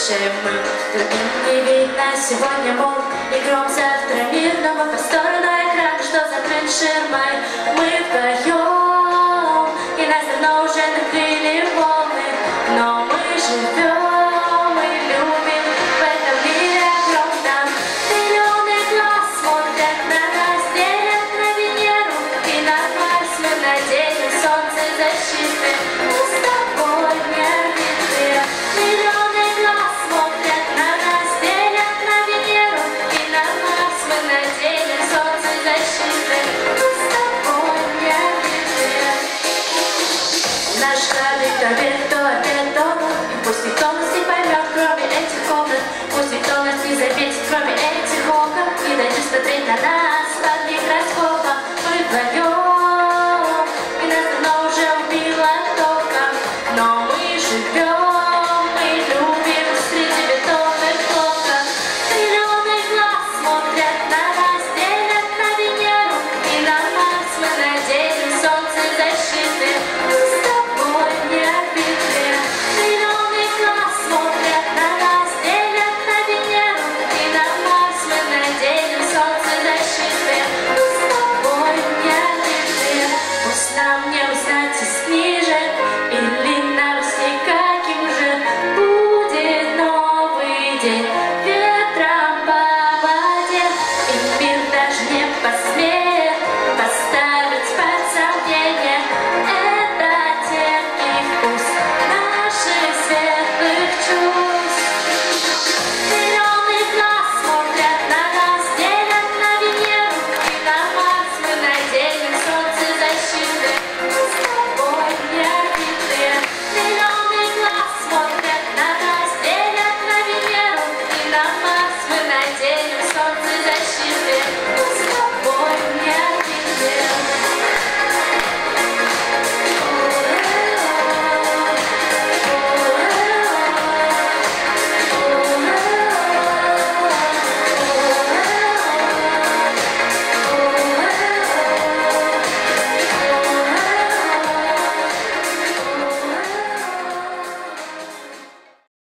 дышим мы. Другим не видно сегодня мол, и гром завтра мирно, мы по сторону экрана, что закрыт ширмой. Мы вдвоем, и нас давно уже накрыли волны, но мы живем и любим в этом мире огромном. Миллионы глаз смотрят на нас, делят на Венеру и на Марс. Мы надеем солнце защиты, мы с тобой не видны. Миллионы глаз смотрят на нас, делят на Венеру и на Марс. Мы надеем солнце защиты, мы с тобой не видны. Наш корабль то вверх, то опять дома. И пусть никто нас не поймет, кроме этих комнат. Пусть никто нас не заметит, кроме этих окон. Не дайте смотреть на нас под микроскопом. Мы вдвоем.